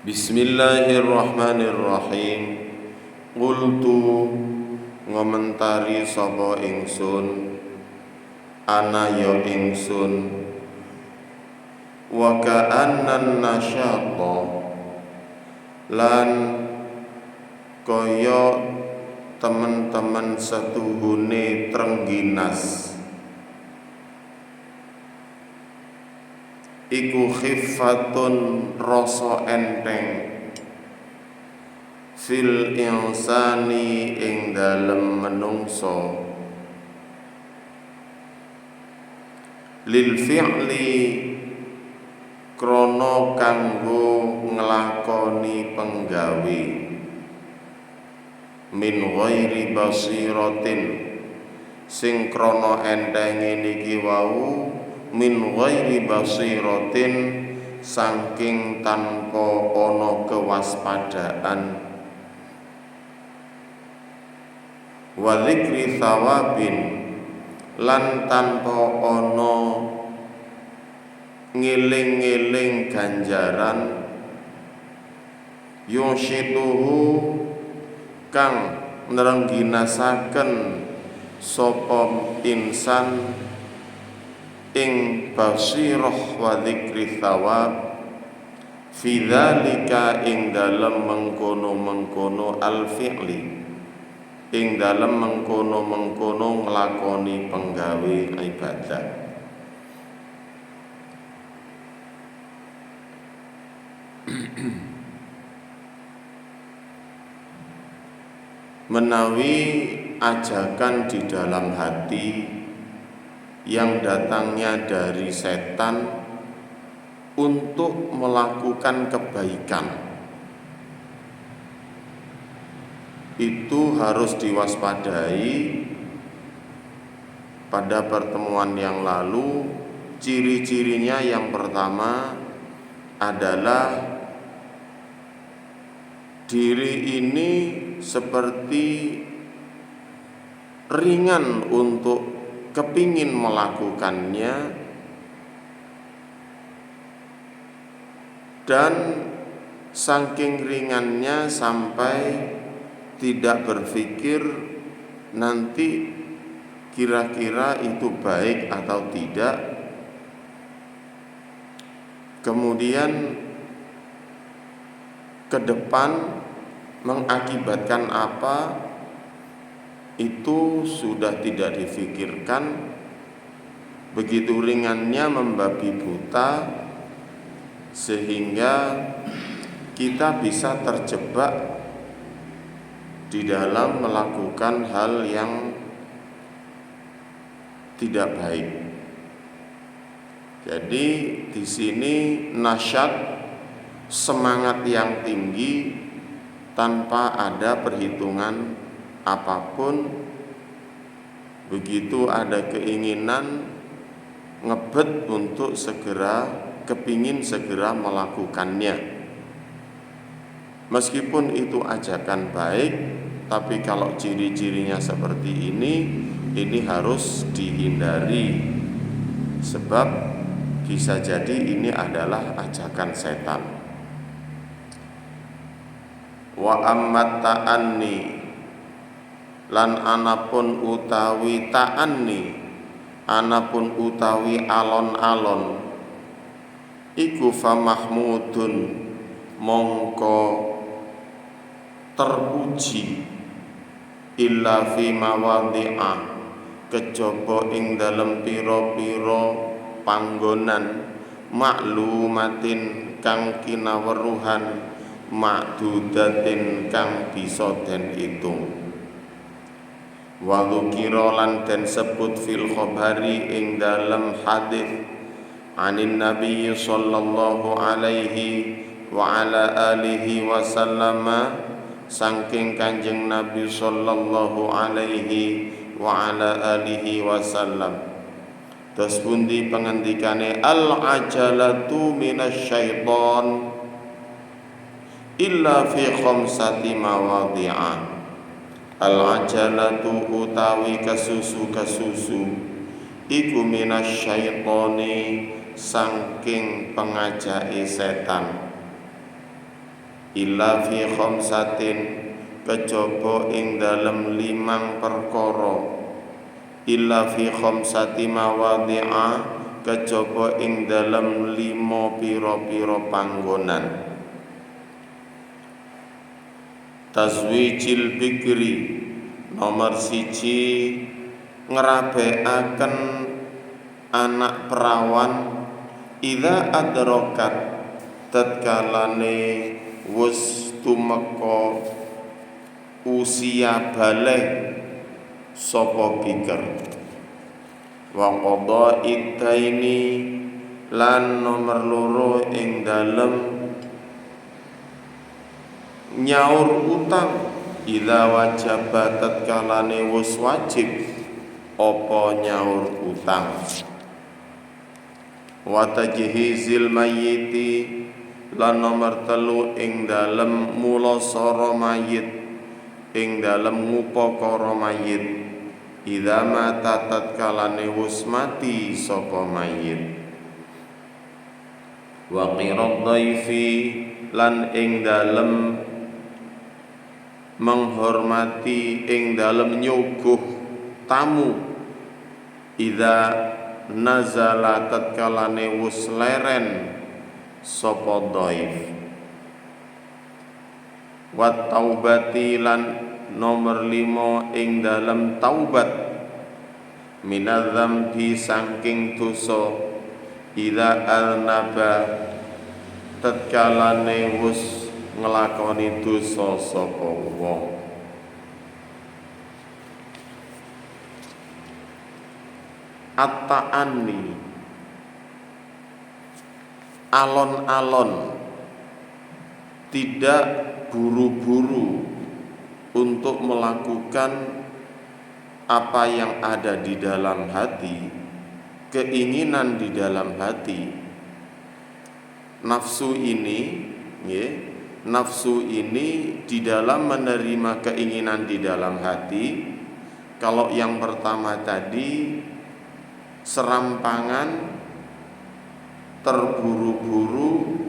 Bismillahirrahmanirrahim. Qultu ngomentari sapa ingsun, ana ya ingsun, wa ka'annan nasyata lan kaya temen-temen setuhune trengginas iku khiffatun rasa enteng fil insani ing dalem menungso lil fi'li krana kanggo nglakoni penggawe min ghairi basiratin sing krana entenge niki wau min ghairi basiratin saking tanpa ana kewaspadaan wa dzikri thawabin lan tanpa ana ngeling-eling ganjaran yushituhu kang nrengginasaken sapa insan ing basirah wa dzikri thawab fi dzalika ing dalem mengkono-mengkono al-fi'li ing dalem mengkono-mengkono nglakoni penggawe ibadah. Menawi ajakan di dalam hati yang datangnya dari setan untuk melakukan kebaikan, itu harus diwaspadai. Pada pertemuan yang lalu, ciri-cirinya yang pertama adalah diri ini seperti ringan untuk kepingin melakukannya dan saking ringannya sampai tidak berpikir nanti kira-kira itu baik atau tidak. Kemudian ke depan mengakibatkan apa itu sudah tidak difikirkan. Begitu ringannya membabi buta sehingga kita bisa terjebak di dalam melakukan hal yang tidak baik. Jadi di sini nasyat, semangat yang tinggi tanpa ada perhitungan apapun. Begitu ada keinginan ngebet untuk kepingin segera melakukannya. Meskipun itu ajakan baik, tapi kalau ciri-cirinya seperti ini harus dihindari, sebab bisa jadi ini adalah ajakan setan. Wa ammat ta'anni lan anapun utawi ta'anni, anapun utawi alon-alon iku fa mahmudun mongko terpuji illa fi mawadhi'a kejaba ing dalem pira-pira panggonan maklumatin kang kinaweruhan makdudatin kang bisa den itung wa dzukira lan den sebut fil khabari ing dalem hadis anin nabi sallallahu alaihi wa ala alihi wasallama saking Kanjeng Nabi sallallahu alaihi wa ala alihi wasallam. Terus pundi pengendikane al-ajalatu minasyaiton illa fi khamsati mawadhi'a. Al-ajalatu utawi kasusu-kasusu iku minasyaitoni saking pengajai setan. illa fi khamsatin kejaba ing dalem 5 perkara, illa fi khamsati mawadhi'a kejaba ing dalem 5 pira-pira panggonan. Tazwijil bikri nomor 1 ngrabekaken anak perawan idza adrakat tatkalane wis tumeka usia baligh sapa bikir, wa qada iddaini lan nomor 2 ing dalem nyaur utang idza wajaba tatkalane wis wajib apa nyaur utang. Wa tajhizil mayyiti lan nomor 3 ing dalem mulasara mayit, ing dalem ngupakara mayit idza mata tatkalane wis mati sapa mayit. Wa qirad dhaifi lan ing dalem menghormati, ing dalem nyuguh tamu idza nazala tatkalane wis leren sapa dhaif. Wa taubati lan nomor 5 ing dalem taubat minadzambi saking dosa idza alnaba tatkalane wis nglakoni dosa sapa wong. At-ta'anni alon-alon, tidak buru-buru untuk melakukan apa yang ada di dalam hati, keinginan di dalam hati. Nafsu ini nafsu ini di dalam menerima keinginan di dalam hati. Kalau yang pertama tadi serampangan, terburu-buru,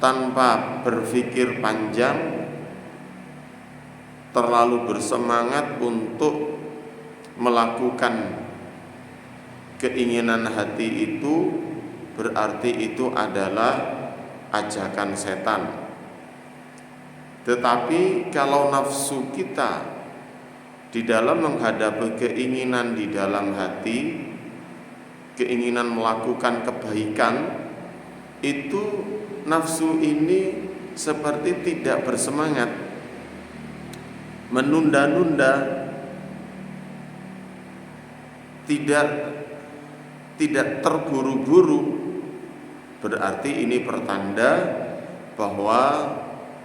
tanpa berpikir panjang, terlalu bersemangat untuk melakukan keinginan hati itu, berarti itu adalah ajakan setan. Tetapi kalau nafsu kita di dalam menghadapi keinginan di dalam hati, keinginan melakukan kebaikan, itu nafsu ini seperti tidak bersemangat, menunda-nunda, tidak terburu-buru. Berarti ini pertanda bahwa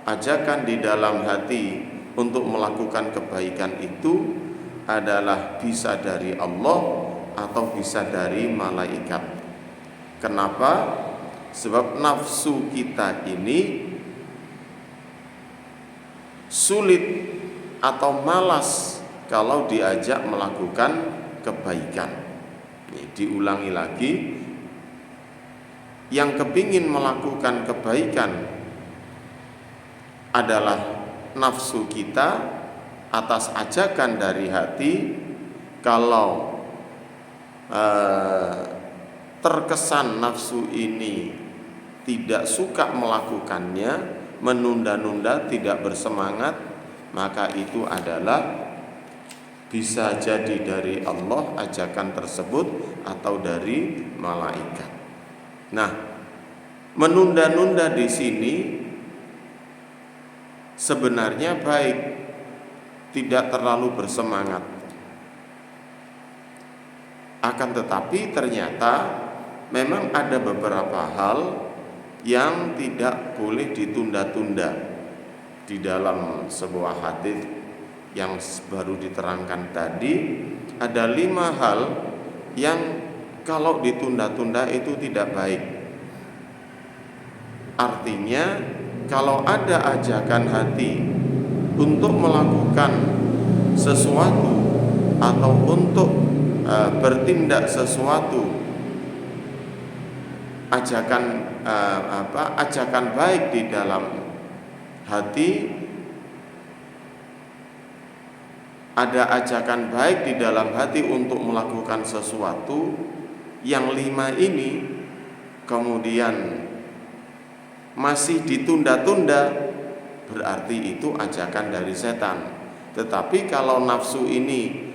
ajakan di dalam hati untuk melakukan kebaikan itu adalah bisa dari Allah atau bisa dari malaikat. Kenapa? Sebab nafsu kita ini sulit atau malas kalau diajak melakukan kebaikan. Diulangi lagi, yang kepingin melakukan kebaikan adalah nafsu kita atas ajakan dari hati. Kalau terkesan nafsu ini tidak suka melakukannya, menunda-nunda, tidak bersemangat, maka itu adalah bisa jadi dari Allah ajakan tersebut atau dari malaikat. Nah, menunda-nunda di sini sebenarnya baik, tidak terlalu bersemangat. Akan tetapi ternyata memang ada beberapa hal yang tidak boleh ditunda-tunda. Di dalam sebuah hadis yang baru diterangkan tadi, ada 5 hal yang kalau ditunda-tunda itu tidak baik. Artinya kalau ada ajakan hati untuk melakukan sesuatu atau untuk bertindak sesuatu, ajakan baik di dalam hati, ada ajakan baik di dalam hati untuk melakukan sesuatu, yang 5 ini kemudian masih ditunda-tunda, berarti itu ajakan dari setan. Tetapi kalau nafsu ini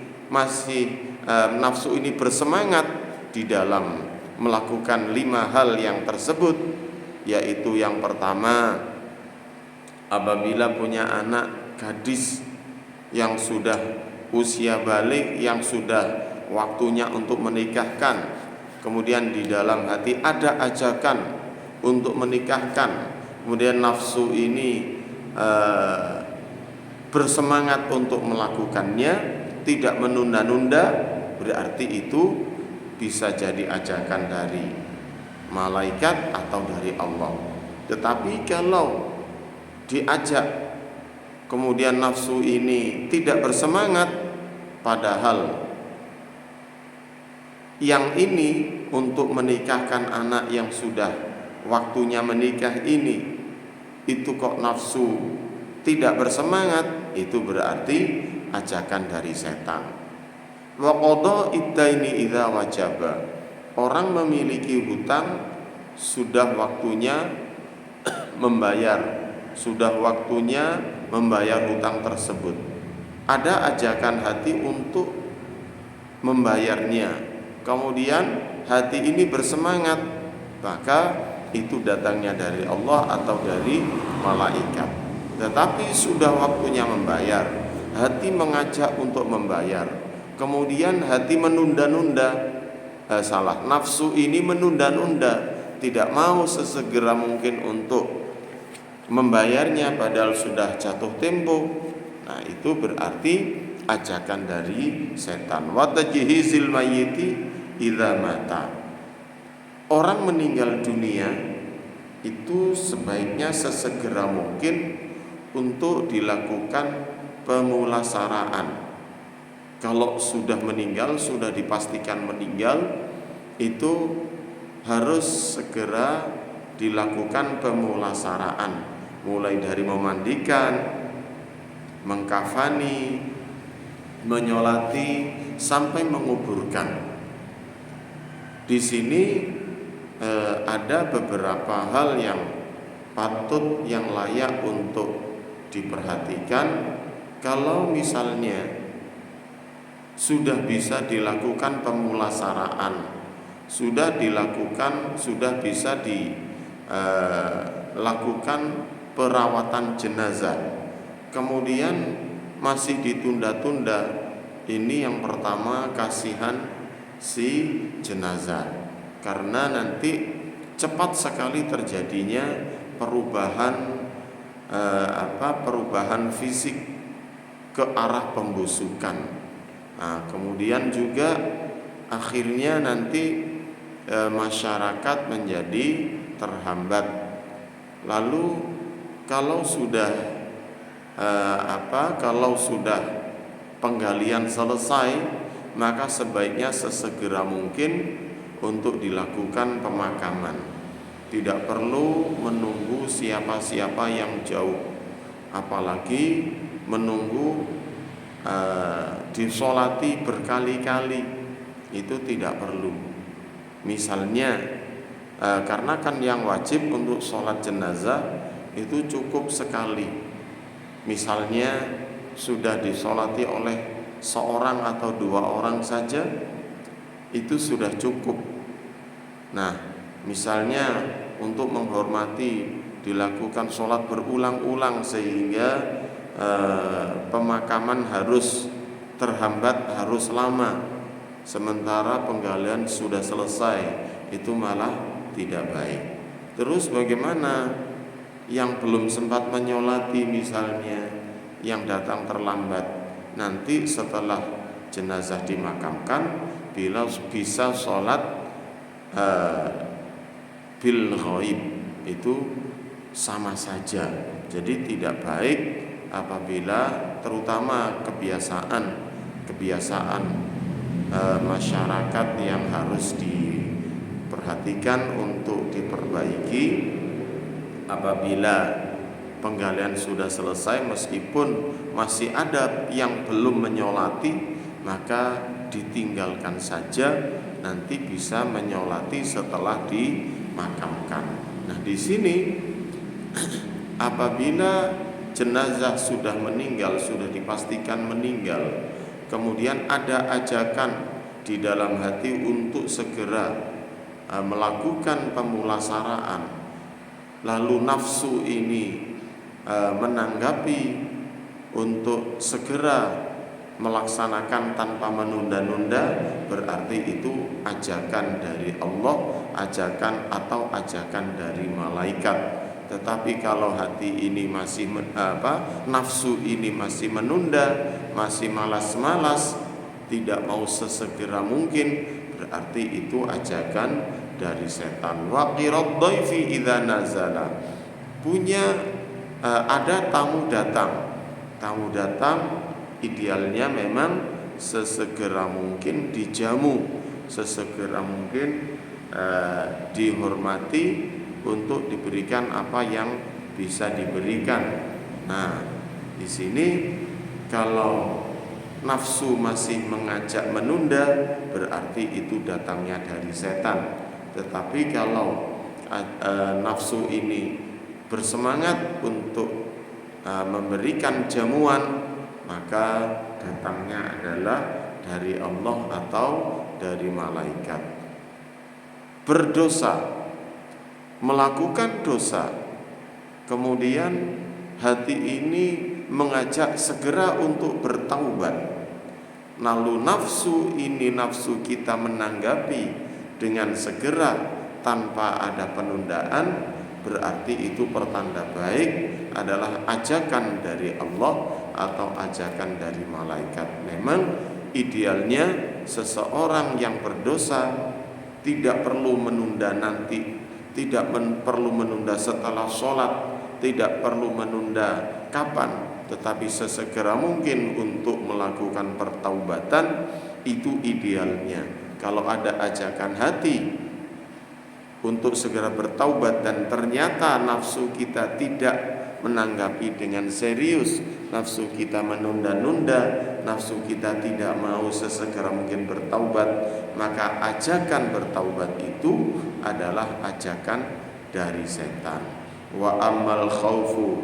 bersemangat di dalam melakukan 5 hal yang tersebut, yaitu yang pertama, apabila punya anak gadis yang sudah usia balik, yang sudah waktunya untuk menikahkan, kemudian di dalam hati ada ajakan untuk menikahkan, kemudian nafsu ini bersemangat untuk melakukannya, tidak menunda-nunda, berarti itu bisa jadi ajakan dari malaikat atau dari Allah. Tetapi kalau diajak kemudian nafsu ini tidak bersemangat, padahal yang ini untuk menikahkan anak yang sudah waktunya menikah ini, itu kok nafsu tidak bersemangat, itu berarti ajakan dari setan. Wa qada iddaini idza wajaba. Orang memiliki hutang, sudah waktunya membayar, sudah waktunya membayar hutang tersebut. Ada ajakan hati untuk membayarnya, kemudian hati ini bersemangat, maka itu datangnya dari Allah atau dari malaikat. Tetapi sudah waktunya membayar, hati mengajak untuk membayar, kemudian hati menunda-nunda, nafsu ini menunda-nunda, tidak mau sesegera mungkin untuk membayarnya padahal sudah jatuh tempo. Nah, itu berarti ajakan dari setan. Wa tajhizil mayyiti idza mata. Orang meninggal dunia itu sebaiknya sesegera mungkin untuk dilakukan pemulasaraan. Kalau sudah meninggal, sudah dipastikan meninggal, itu harus segera dilakukan pemulasaraan, mulai dari memandikan, mengkafani, menyolati, sampai menguburkan. Di sini ada beberapa hal yang patut, yang layak untuk diperhatikan. Kalau misalnya sudah bisa dilakukan pemulasaraan, sudah bisa dilakukan perawatan jenazah, kemudian masih ditunda-tunda, ini yang pertama kasihan si jenazah, karena nanti cepat sekali terjadinya perubahan fisik ke arah pembusukan. Nah, kemudian juga akhirnya nanti masyarakat menjadi terhambat. Lalu kalau sudah penggalian selesai, maka sebaiknya sesegera mungkin untuk dilakukan pemakaman. Tidak perlu menunggu siapa-siapa yang jauh, apalagi menunggu disolati berkali-kali, itu tidak perlu. Misalnya karena kan yang wajib untuk sholat jenazah itu cukup sekali. Misalnya sudah disolati oleh seorang atau 2 orang saja, itu sudah cukup. Nah, misalnya untuk menghormati dilakukan sholat berulang-ulang sehingga pemakaman harus terhambat, harus lama, sementara penggalian sudah selesai, itu malah tidak baik. Terus bagaimana yang belum sempat menyolati, misalnya yang datang terlambat, nanti setelah jenazah dimakamkan, bila bisa sholat bil ghaib, itu sama saja. Jadi tidak baik apabila terutama kebiasaan masyarakat yang harus diperhatikan untuk diperbaiki. Apabila penggalian sudah selesai, meskipun masih ada yang belum menyolati, maka ditinggalkan saja, nanti bisa menyolati setelah dimakamkan. Nah, di sini apabila jenazah sudah meninggal, sudah dipastikan meninggal, kemudian ada ajakan di dalam hati untuk segera melakukan pemulasaraan, lalu nafsu ini menanggapi untuk segera melaksanakan tanpa menunda-nunda, berarti itu ajakan dari Allah, ajakan atau ajakan dari malaikat. Tetapi kalau hati ini masih nafsu ini masih menunda, masih malas-malas, tidak mau sesegera mungkin, berarti itu ajakan dari setan. Waqirad dhaifi idza nazala. Ada tamu datang, idealnya memang sesegera mungkin dijamu, sesegera mungkin dihormati untuk diberikan apa yang bisa diberikan. Nah, di sini kalau nafsu masih mengajak menunda, berarti itu datangnya dari setan. Tetapi kalau nafsu ini bersemangat untuk memberikan jamuan, maka datangnya adalah dari Allah atau dari malaikat. Berdosa, melakukan dosa, kemudian hati ini mengajak segera untuk bertaubat, lalu nafsu kita menanggapi dengan segera tanpa ada penundaan, berarti itu pertanda baik, adalah ajakan dari Allah atau ajakan dari malaikat. Memang idealnya seseorang yang berdosa tidak perlu menunda nanti, tidak perlu menunda setelah sholat, tidak perlu menunda kapan, tetapi sesegera mungkin untuk melakukan pertaubatan. Itu idealnya. Kalau ada ajakan hati untuk segera bertaubat dan ternyata nafsu kita tidak menanggapi dengan serius, nafsu kita menunda-nunda, nafsu kita tidak mau sesegera mungkin bertaubat, maka ajakan bertaubat itu adalah ajakan dari setan. Wa ammal khaufu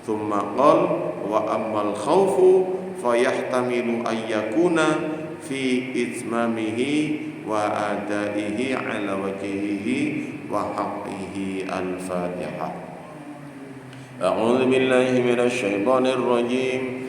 thumma qal wa ammal khaufu fayahtamilu ayyakuna fi itmamihi wa adaihi ala wajhihi wa haqqihi. Al-Fatihah. A'udzu billahi minasy syaithanir rajim.